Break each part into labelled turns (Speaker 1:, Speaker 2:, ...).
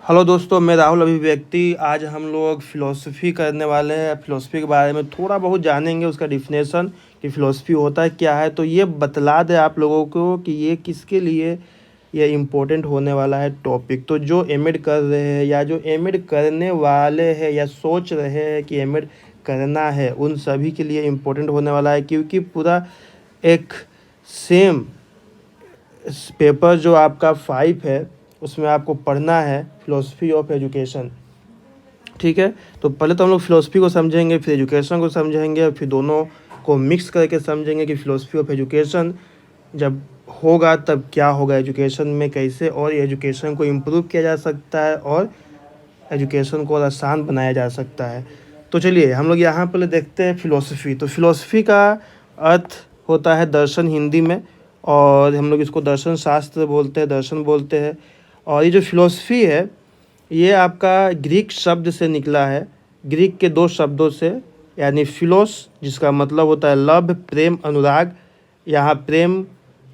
Speaker 1: Hello दोस्तों, मैं राहुल अभिव्यक्ति। आज हम लोग फ़िलोसफ़ी करने वाले हैं। फ़िलोसफ़ी के बारे में थोड़ा बहुत जानेंगे, उसका डिफिनेशन कि फ़िलोसफ़ी होता है क्या है। तो ये बतला दें आप लोगों को कि ये किसके लिए ये इम्पोर्टेंट होने वाला है टॉपिक। तो जो एमएड कर रहे हैं या जो एमएड करने वाले हैं या सोच रहे हैं कि एमएड करना है, उन सभी के लिए इम्पोर्टेंट होने वाला है, क्योंकि पूरा एक सेम पेपर जो आपका 5 है उसमें आपको पढ़ना है फ़िलोसफ़ी ऑफ एजुकेशन। ठीक है, तो पहले तो हम लोग फ़िलोसफ़ी को समझेंगे, फिर एजुकेशन को समझेंगे, और फिर दोनों को मिक्स करके समझेंगे कि फ़िलोसफ़ी ऑफ एजुकेशन जब होगा तब क्या होगा एजुकेशन में, कैसे और एजुकेशन को इम्प्रूव किया जा सकता है और एजुकेशन को और आसान बनाया जा सकता है। तो चलिए हम लोग यहाँ पहले देखते हैं फ़िलोसफ़ी। तो फ़िलोसफ़ी का अर्थ होता है दर्शन हिंदी में, और हम लोग इसको दर्शन शास्त्र बोलते हैं, दर्शन बोलते हैं। और ये जो फ़िलोसफ़ी है ये आपका ग्रीक शब्द से निकला है, ग्रीक के 2 शब्दों से, यानी फ़िलोस जिसका मतलब होता है लव, प्रेम, अनुराग, यहाँ प्रेम,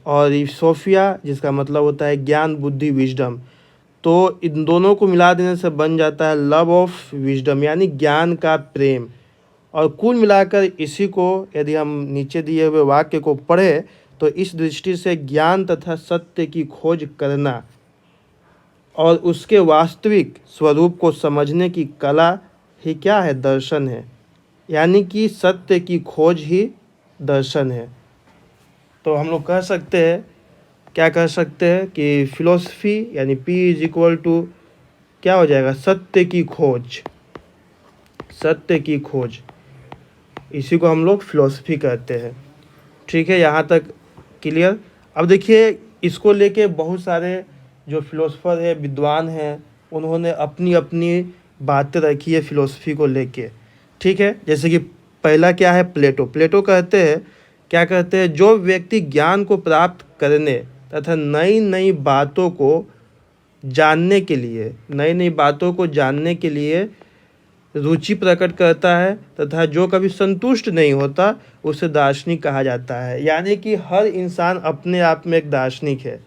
Speaker 1: और सोफिया जिसका मतलब होता है ज्ञान, बुद्धि, विजडम। तो इन दोनों को मिला देने से बन जाता है लव ऑफ विजडम, यानी ज्ञान का प्रेम। और कुल मिलाकर इसी को यदि हम नीचे दिए हुए वाक्य को पढ़े तो इस दृष्टि से ज्ञान तथा सत्य की खोज करना और उसके वास्तविक स्वरूप को समझने की कला ही क्या है, दर्शन है। यानी कि सत्य की खोज ही दर्शन है। तो हम लोग कह सकते हैं, क्या कह सकते हैं कि फ़िलोसफ़ी यानी P = क्या हो जाएगा, सत्य की खोज। सत्य की खोज, इसी को हम लोग फ़िलोसफ़ी कहते हैं। ठीक है, यहाँ तक क्लियर। अब देखिए, इसको लेके बहुत सारे जो फ़िलोसफ़र है, विद्वान हैं, उन्होंने अपनी अपनी बातें रखी है फ़िलोसफ़ी को लेके। ठीक है, जैसे कि पहला क्या है, प्लेटो। प्लेटो कहते हैं, क्या कहते हैं, जो व्यक्ति ज्ञान को प्राप्त करने तथा नई नई बातों को जानने के लिए, नई नई बातों को जानने के लिए रुचि प्रकट करता है तथा जो कभी संतुष्ट नहीं होता, उसे दार्शनिक कहा जाता है। यानी कि हर इंसान अपने आप में एक दार्शनिक है।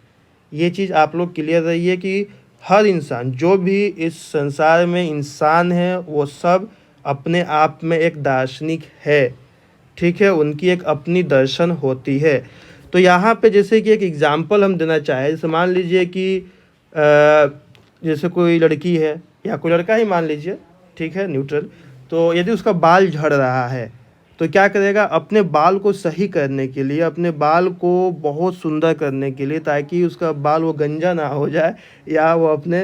Speaker 1: ये चीज़ आप लोग क्लियर रहिए कि हर इंसान, जो भी इस संसार में इंसान है, वो सब अपने आप में एक दार्शनिक है। ठीक है, उनकी एक अपनी दर्शन होती है। तो यहाँ पे जैसे कि एक एग्जांपल हम देना चाहें, जैसे मान लीजिए कि जैसे कोई लड़की है या कोई लड़का ही मान लीजिए, ठीक है, न्यूट्रल। तो यदि उसका बाल झड़ रहा है तो क्या करेगा, अपने बाल को सही करने के लिए, अपने बाल को बहुत सुंदर करने के लिए, ताकि उसका बाल वो गंजा ना हो जाए, या वो अपने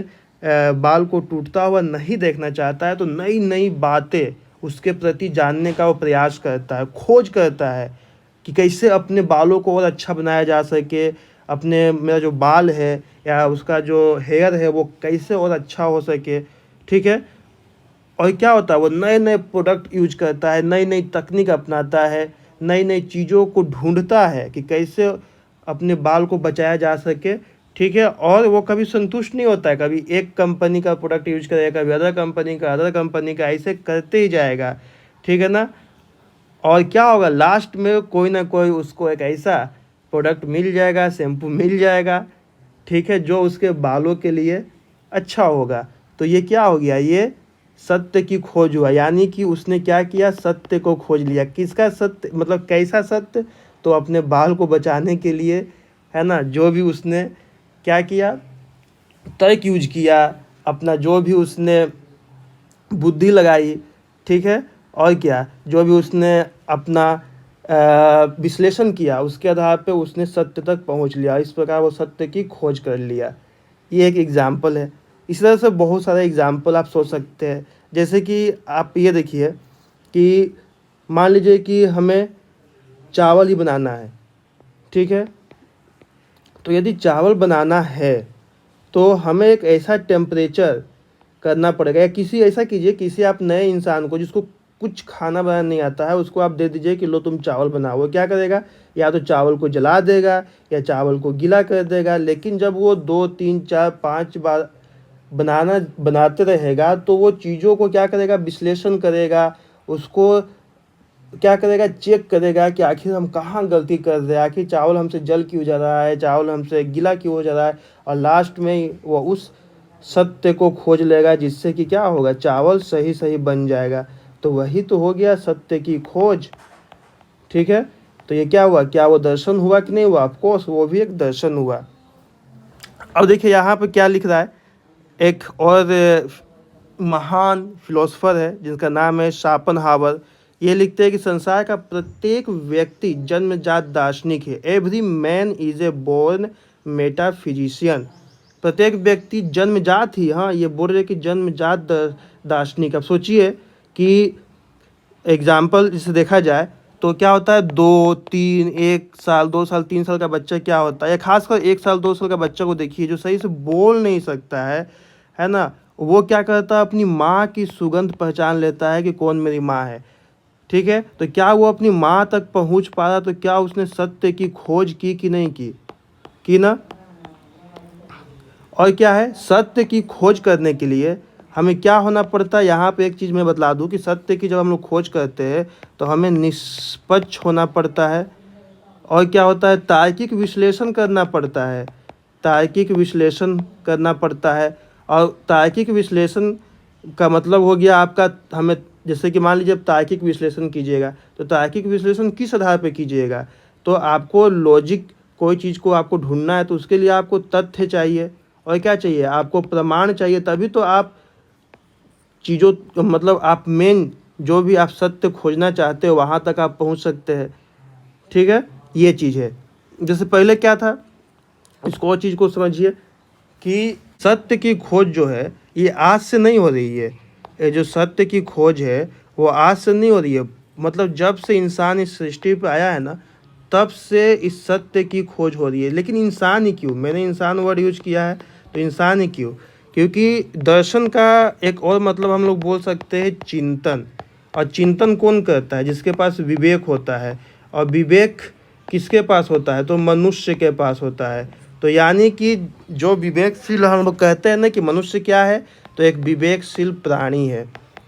Speaker 1: बाल को टूटता हुआ नहीं देखना चाहता है, तो नई नई बातें उसके प्रति जानने का वो प्रयास करता है, खोज करता है कि कैसे अपने बालों को और अच्छा बनाया जा सके, अपने मेरा जो बाल है या उसका जो हेयर है वो कैसे और अच्छा हो सके। ठीक है, और क्या होता है, वो नए नए प्रोडक्ट यूज करता है, नई नई तकनीक अपनाता है, नई नई चीज़ों को ढूंढता है कि कैसे अपने बाल को बचाया जा सके। ठीक है, और वो कभी संतुष्ट नहीं होता है, कभी एक कंपनी का प्रोडक्ट यूज करेगा, कभी अदर कंपनी का, ऐसे करते ही जाएगा। ठीक है ना, और क्या होगा, लास्ट में कोई ना कोई उसको एक ऐसा प्रोडक्ट मिल जाएगा, शैम्पू मिल जाएगा, ठीक है, जो उसके बालों के लिए अच्छा होगा। तो ये क्या हो गया, ये सत्य की खोज हुआ। यानी कि उसने क्या किया, सत्य को खोज लिया। किसका सत्य, मतलब कैसा सत्य, तो अपने बाल को बचाने के लिए, है ना, जो भी उसने क्या किया, तर्क यूज किया, अपना जो भी उसने बुद्धि लगाई। ठीक है, और क्या, जो भी उसने अपना विश्लेषण किया, उसके आधार पे उसने सत्य तक पहुंच लिया। इस प्रकार वो सत्य की खोज कर लिया। ये एक एग्जाम्पल है। इस तरह से बहुत सारे एग्जाम्पल आप सोच सकते हैं। जैसे कि आप ये देखिए कि मान लीजिए कि हमें चावल ही बनाना है। ठीक है, तो यदि चावल बनाना है तो हमें एक ऐसा टेम्परेचर करना पड़ेगा, या किसी ऐसा कीजिए, किसी आप नए इंसान को जिसको कुछ खाना बनाना नहीं आता है, उसको आप दे दीजिए कि लो तुम चावल बनाओ। वो क्या करेगा, या तो चावल को जला देगा या चावल को गीला कर देगा। लेकिन जब वो 2 3 4 5 बार बनाते रहेगा तो वो चीज़ों को क्या करेगा, विश्लेषण करेगा, उसको क्या करेगा, चेक करेगा कि आखिर हम कहाँ गलती कर रहे हैं, आखिर चावल हमसे जल क्यों जा रहा है, चावल हमसे गीला क्यों हो जा रहा है। और लास्ट में वो उस सत्य को खोज लेगा, जिससे कि क्या होगा, चावल सही सही बन जाएगा। तो वही तो हो गया सत्य की खोज। ठीक है, तो ये क्या हुआ, क्या वो दर्शन हुआ कि नहीं हुआ? ऑफकोर्स वो भी एक दर्शन हुआ। अब देखिए यहाँ पे क्या लिख रहा है, एक और महान फिलोसफर है जिनका नाम है शापनहावर। ये लिखते हैं कि संसार का प्रत्येक व्यक्ति जन्मजात दार्शनिक है। Every man is a born metaphysician. प्रत्येक व्यक्ति जन्मजात ही, हाँ ये बोल रहे कि जन्मजात दार्शनिक। अब सोचिए कि एग्जाम्पल जिसे देखा जाए तो क्या होता है, 2 3 1 साल 2 साल 3 साल का बच्चा क्या होता है, या खासकर 1 साल 2 साल का बच्चा को देखिए जो सही से बोल नहीं सकता है ना, वो क्या करता है, अपनी माँ की सुगंध पहचान लेता है कि कौन मेरी माँ है। ठीक है, तो क्या वो अपनी माँ तक पहुँच पा रहा, तो क्या उसने सत्य की खोज की कि नहीं की ना। और क्या है, सत्य की खोज करने के लिए हमें क्या होना पड़ता है, यहाँ पे एक चीज़ मैं बतला दूँ कि सत्य की जब हम लोग खोज करते हैं तो हमें निष्पक्ष होना पड़ता है। और क्या होता है, तार्किक विश्लेषण करना पड़ता है, तार्किक विश्लेषण करना पड़ता है। और तार्किक विश्लेषण का मतलब हो गया आपका, हमें जैसे कि मान लीजिए अब तार्किक विश्लेषण कीजिएगा, तो तार्किक विश्लेषण किस आधार पे कीजिएगा, तो आपको लॉजिक, कोई चीज़ को आपको ढूंढना है तो उसके लिए आपको तथ्य चाहिए और क्या चाहिए, आपको प्रमाण चाहिए, तभी तो आप चीज़ों मतलब आप मेन जो भी आप सत्य खोजना चाहते हो वहाँ तक आप पहुँच सकते हैं। ठीक है, ये चीज़ है। जैसे पहले क्या था, इसको और चीज़ को समझिए कि सत्य की खोज जो है ये आज से नहीं हो रही है। ये जो सत्य की खोज है वो आज से नहीं हो रही है, मतलब जब से इंसान इस सृष्टि पे आया है ना, तब से इस सत्य की खोज हो रही है। लेकिन इंसान ही क्यों, मैंने इंसान वर्ड यूज किया है, तो इंसान ही क्यों, क्योंकि दर्शन का एक और मतलब हम लोग बोल सकते हैं चिंतन। और चिंतन कौन करता है, जिसके पास विवेक होता है। और विवेक किसके पास होता है, तो मनुष्य के पास होता है। तो यानी कि जो विवेकशील, हम लोग कहते हैं ना कि मनुष्य क्या है, तो एक विवेकशील प्राणी है।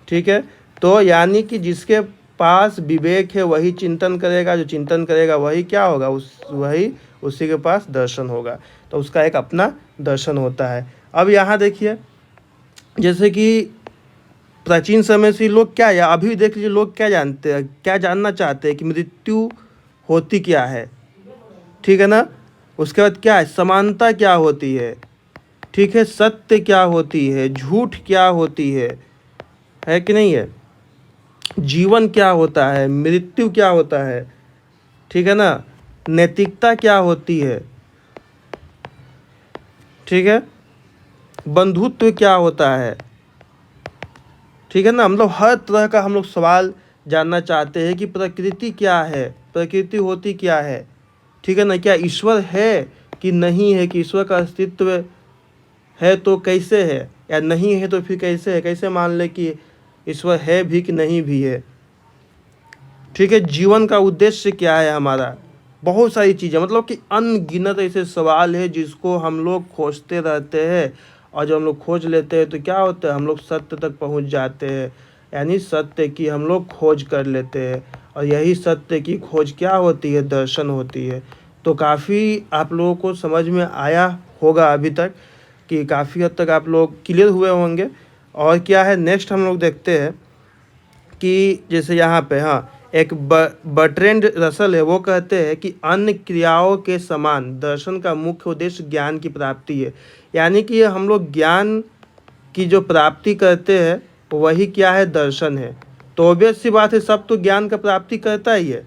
Speaker 1: ठीक है, तो यानी कि जिसके पास विवेक है वही चिंतन करेगा, जो चिंतन करेगा वही क्या होगा, वही उसी के पास दर्शन होगा। तो उसका एक अपना दर्शन होता है। अब यहाँ देखिए, जैसे कि प्राचीन समय से लोग क्या, या अभी देख लीजिए लोग क्या जानते हैं, क्या जानना चाहते हैं कि मृत्यु होती क्या है। ठीक है ना, उसके बाद क्या है, समानता क्या होती है। ठीक है, सत्य क्या होती है, झूठ क्या होती है कि नहीं है, जीवन क्या होता है, मृत्यु क्या होता है। ठीक है ना, नैतिकता क्या होती है। ठीक है, बंधुत्व क्या होता है। ठीक है ना, हम लोग हर तरह का हम लोग सवाल जानना चाहते हैं कि प्रकृति क्या है, प्रकृति होती क्या है। ठीक है ना, क्या ईश्वर है कि नहीं है, कि ईश्वर का अस्तित्व है तो कैसे है, या नहीं है तो फिर कैसे है, कैसे मान ले कि ईश्वर है भी कि नहीं भी है। ठीक है, जीवन का उद्देश्य क्या है हमारा, बहुत सारी चीज़ें, मतलब कि अनगिनत ऐसे सवाल है जिसको हम लोग खोजते रहते हैं। और जब हम लोग खोज लेते हैं तो क्या होता है, हम लोग सत्य तक पहुंच जाते हैं, यानी सत्य की हम लोग खोज कर लेते हैं। और यही सत्य की खोज क्या होती है, दर्शन होती है। तो काफ़ी आप लोगों को समझ में आया होगा अभी तक, कि काफ़ी हद तक आप लोग क्लियर हुए होंगे। और क्या है, नेक्स्ट हम लोग देखते हैं कि जैसे यहाँ पे, हाँ एक बर्ट्रैंड रसल है, वो कहते हैं कि अन्य क्रियाओं के समान दर्शन का मुख्य उद्देश्य ज्ञान की प्राप्ति है। यानी कि हम लोग ज्ञान की जो प्राप्ति करते हैं वही क्या है, दर्शन है। तो ऑब्वियस सी बात है, सब तो ज्ञान का प्राप्ति करता ही है।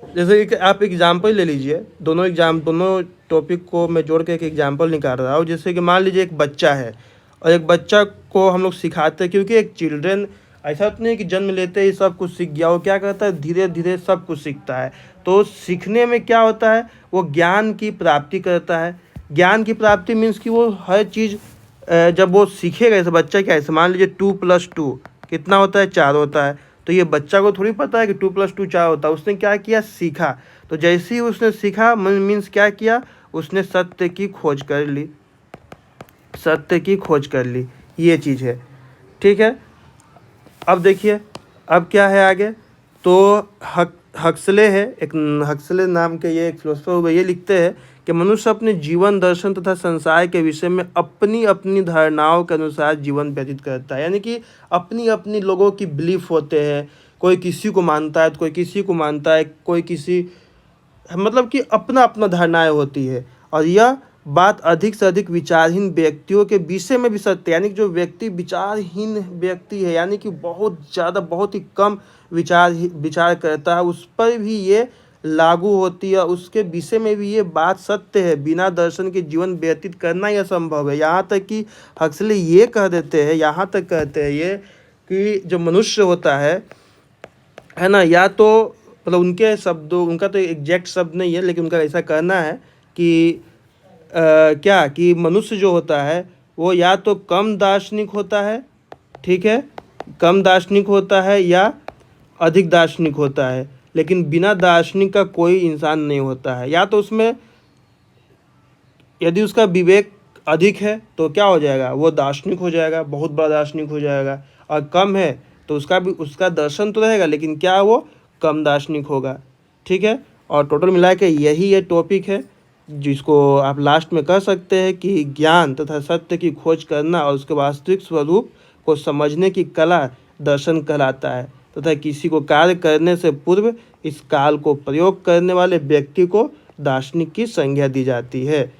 Speaker 1: जैसे कि आप एग्जाम्पल ले लीजिए, दोनों टॉपिक को मैं जोड़ के एक एग्जाम्पल निकाल रहा हूँ। जैसे कि मान लीजिए एक बच्चा है, और एक बच्चा को हम लोग सिखाते हैं, क्योंकि एक चिल्ड्रन ऐसा तो नहीं कि जन्म लेते ही सब कुछ सीख गया, वो क्या करता है, धीरे धीरे सब कुछ सीखता है। तो सीखने में क्या होता है, वो ज्ञान की प्राप्ति करता है। ज्ञान की प्राप्ति मीन्स कि वो हर चीज़ जब वो सीखेगा, जैसे बच्चा क्या है, मान लीजिए 2+2 कितना होता है, 4 होता है। तो ये बच्चा को थोड़ी पता है कि 2+2 4 होता है, उसने क्या किया, सीखा। तो जैसे ही उसने सीखा मीन्स क्या किया, उसने सत्य की खोज कर ली, सत्य की खोज कर ली, ये चीज़ है। ठीक है, अब देखिए अब क्या है आगे, तो हक हक्सले है, एक हक्सले नाम के ये एक फिलोसोफर हुए, ये लिखते हैं कि मनुष्य अपने जीवन दर्शन तथा संसार के विषय में अपनी अपनी धारणाओं के अनुसार जीवन व्यतीत करता है। यानी कि अपनी अपनी लोगों की बिलीफ होते हैं, कोई किसी को मानता है तो कोई किसी को मानता है, कोई किसी, मतलब कि अपना अपना धारणाएं होती है। और यह बात अधिक से अधिक विचारहीन व्यक्तियों के विषय में भी सत्य है। यानी कि जो व्यक्ति विचारहीन व्यक्ति है, यानी कि बहुत ज़्यादा, बहुत ही कम विचार करता है, उस पर भी ये लागू होती है, उसके विषय में भी ये बात सत्य है। बिना दर्शन के जीवन व्यतीत करना ही असंभव है। यहाँ तक कि हक्सले ये कह देते हैं, यहाँ तक कहते हैं ये कि जो मनुष्य होता है ना, या तो मतलब उनके शब्दों, उनका तो एग्जैक्ट शब्द नहीं है, लेकिन उनका ऐसा कहना है कि क्या कि मनुष्य जो होता है वो या तो कम दार्शनिक होता है, ठीक है, कम दार्शनिक होता है या अधिक दार्शनिक होता है, लेकिन बिना दार्शनिक का कोई इंसान नहीं होता है। या तो उसमें यदि उसका विवेक अधिक है तो क्या हो जाएगा, वो दार्शनिक हो जाएगा, बहुत बड़ा दार्शनिक हो जाएगा। और कम है तो उसका भी, उसका दर्शन तो रहेगा, लेकिन क्या वो कम दार्शनिक होगा, ठीक है। और टोटल मिला के यही ये टॉपिक है, जिसको आप लास्ट में कह सकते हैं कि ज्ञान तथा सत्य की खोज करना और उसके वास्तविक स्वरूप को समझने की कला दर्शन कहलाता है, तथा किसी को कार्य करने से पूर्व इस काल को प्रयोग करने वाले व्यक्ति को दार्शनिक की संज्ञा दी जाती है।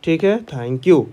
Speaker 1: ठीक है, थैंक यू।